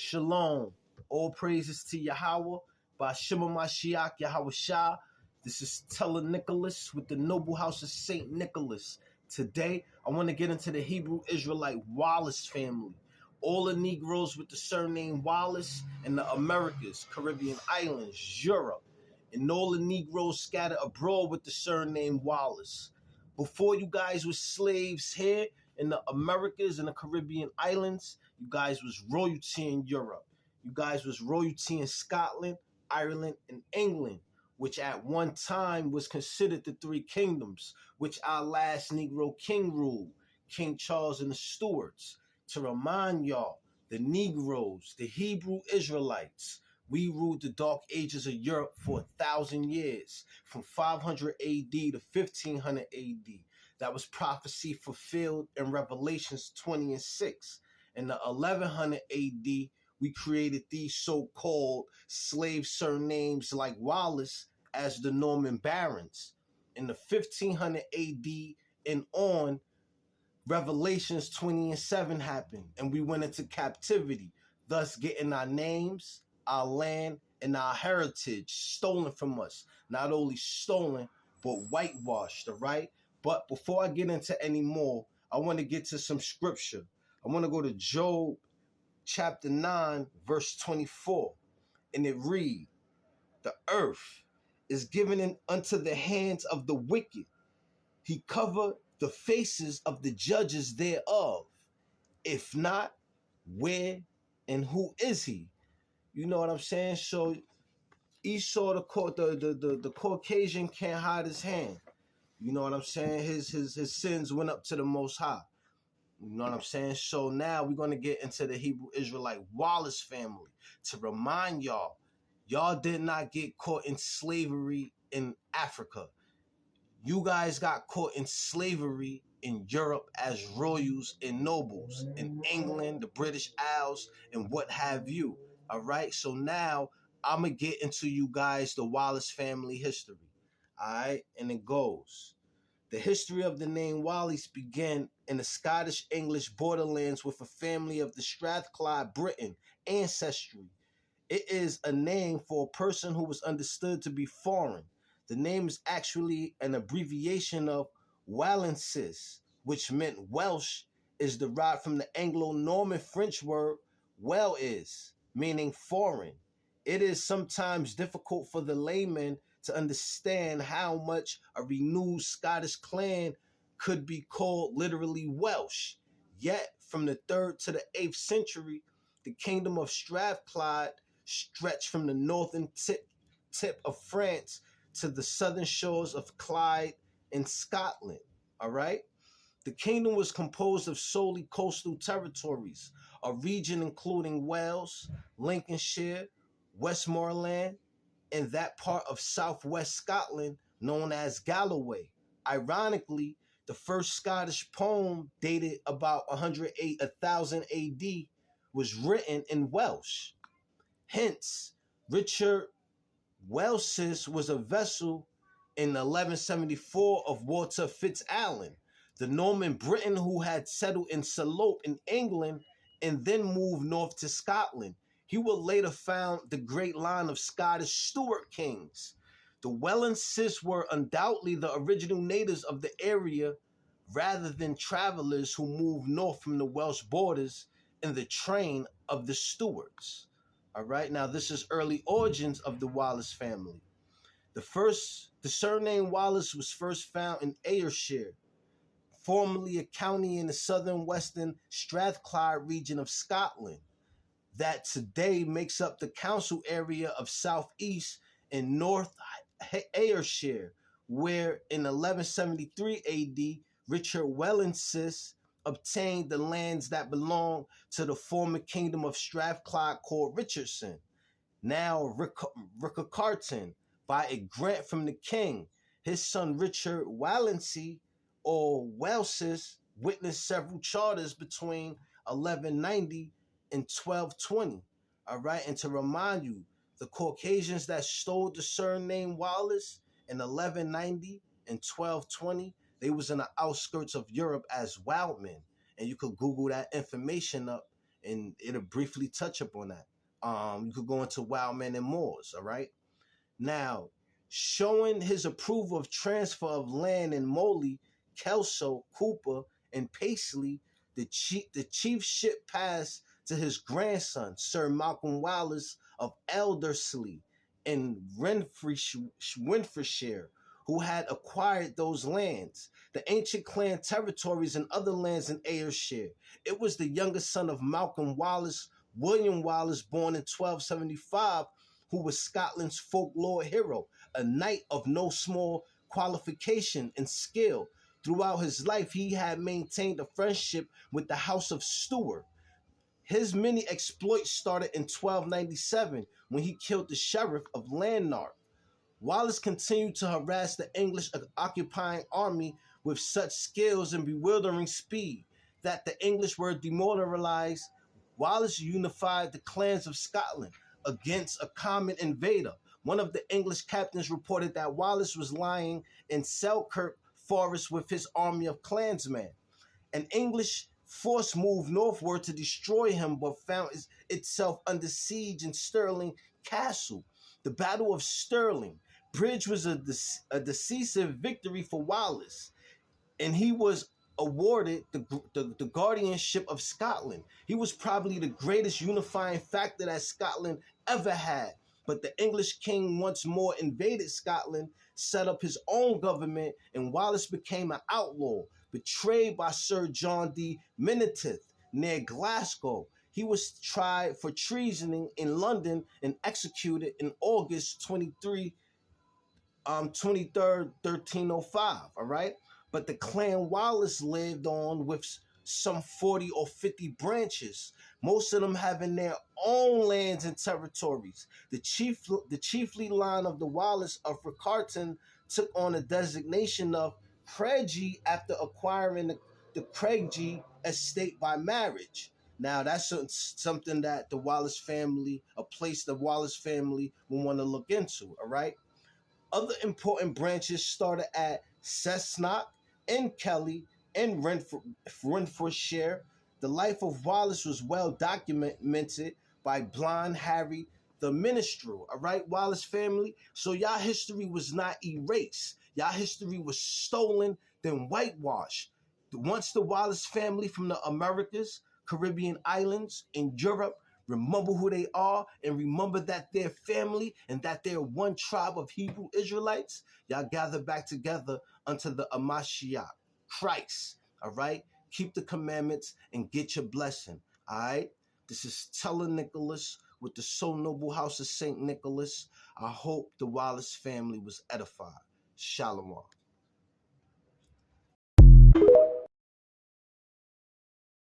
Shalom. All praises to Yahweh. By Shema Mashiach Yahweh Shah. This is Teller Nicholas with the Noble House of St. Nicholas. Today, I want to get into the Hebrew Israelite Wallace family. All the Negroes with the surname Wallace in the Americas, Caribbean islands, Europe, and all the Negroes scattered abroad with the surname Wallace. Before you guys were slaves here in the Americas and the Caribbean islands, you guys was royalty in Europe. You guys was royalty in Scotland, Ireland, and England, which at one time was considered the three kingdoms, which our last Negro king ruled, King Charles and the Stuarts. To remind y'all, the Negroes, the Hebrew Israelites, we ruled the dark ages of Europe for 1,000 years, from 500 AD to 1500 AD. That was prophecy fulfilled in Revelations 20 and 6. In the 1100 AD, we created these so-called slave surnames like Wallace as the Norman Barons. In the 1500 AD and on, Revelations 20 and 7 happened, and we went into captivity, thus getting our names, our land, and our heritage stolen from us. Not only stolen, but whitewashed, all right? But before I get into any more, I want to get to some scripture. I want to go to Job chapter 9, verse 24. And it reads, "The earth is given unto the hands of the wicked. He covered the faces of the judges thereof. If not, where and who is he?" You know what I'm saying? So Esau, the Caucasian, can't hide his hand. You know what I'm saying? His sins went up to the Most High. You know what I'm saying? So now we're going to get into the Hebrew Israelite Wallace family to remind y'all, y'all did not get caught in slavery in Africa. You guys got caught in slavery in Europe as royals and nobles, in England, the British Isles, and what have you. All right? So now I'm going to get into you guys the Wallace family history. All right? And it goes. The history of the name Wallace began in the Scottish-English borderlands with a family of the Strathclyde Britain ancestry. It is a name for a person who was understood to be foreign. The name is actually an abbreviation of Wallensis, which meant Welsh, is derived from the Anglo-Norman French word well is, meaning foreign. It is sometimes difficult for the layman to understand how much a renewed Scottish clan could be called literally Welsh. Yet, from the 3rd to the 8th century, the kingdom of Strathclyde stretched from the northern tip of France to the southern shores of Clyde in Scotland. All right? The kingdom was composed of solely coastal territories, a region including Wales, Lincolnshire, Westmoreland, and that part of southwest Scotland known as Galloway. Ironically, the first Scottish poem dated about 1000 AD was written in Welsh. Hence, Richard Welsis was a vessel in 1174 of Walter FitzAlan, the Norman Briton who had settled in Salop in England and then moved north to Scotland. He would later found the great line of Scottish Stuart kings. The Wallenses were undoubtedly the original natives of the area rather than travelers who moved north from the Welsh borders in the train of the Stuarts. All right, now this is early origins of the Wallace family. The surname Wallace was first found in Ayrshire, formerly a county in the southern western Strathclyde region of Scotland, that today makes up the council area of southeast and north Ayrshire, where in 1173 AD, Richard Wallensis obtained the lands that belonged to the former kingdom of Strathclyde called Richardson, now Riccarton, by a grant from the king. His son Richard Wallency, or Welsis, witnessed several charters between 1190 in 1220. All right, and to remind you, the Caucasians that stole the surname Wallace in 1190 and 1220, they was in the outskirts of Europe as wildmen, and you could Google that information up and it'll briefly touch upon that. You could go into Wild Men and Moors, all right? Now, showing his approval of transfer of land in Moley, Kelso, Cooper, and Paisley, the chiefship passed to his grandson, Sir Malcolm Wallace of Elderslie in Renfrewshire, who had acquired those lands, the ancient clan territories and other lands in Ayrshire. It was the youngest son of Malcolm Wallace, William Wallace, born in 1275, who was Scotland's folklore hero, a knight of no small qualification and skill. Throughout his life, he had maintained a friendship with the House of Stuart. His many exploits started in 1297 when he killed the sheriff of Lanark. Wallace continued to harass the English occupying army with such skills and bewildering speed that the English were demoralized. Wallace unified the clans of Scotland against a common invader. One of the English captains reported that Wallace was lying in Selkirk Forest with his army of clansmen. An English force moved northward to destroy him, but found itself under siege in Stirling Castle. The Battle of Stirling Bridge was a decisive victory for Wallace, and he was awarded the guardianship of Scotland. He was probably the greatest unifying factor that Scotland ever had. But the English king once more invaded Scotland, set up his own government, and Wallace became an outlaw, betrayed by Sir John de Menteith near Glasgow. He was tried for treason in London and executed in August 23rd, 1305, all right? But the clan Wallace lived on with some 40 or 50 branches, most of them having their own lands and territories. The chiefly line of the Wallace of Riccarton took on the designation of Craigie after acquiring the Craigie estate by marriage. Now, that's something that the Wallace family, a place the Wallace family will want to look into, all right? Other important branches started at Cessnock and Kelly and Renfrewshire. The life of Wallace was well documented by Blind Harry the Minstrel, all right, Wallace family? So y'all history was not erased. Y'all history was stolen, then whitewashed. Once the Wallace family from the Americas, Caribbean islands, and Europe remember who they are and remember that they're family and that they're one tribe of Hebrew Israelites, y'all gather back together unto the Amashiach, Christ, all right? Keep the commandments and get your blessing, all right? This is Teller Nicholas with the So Noble House of St. Nicholas. I hope the Wallace family was edified. Shalom.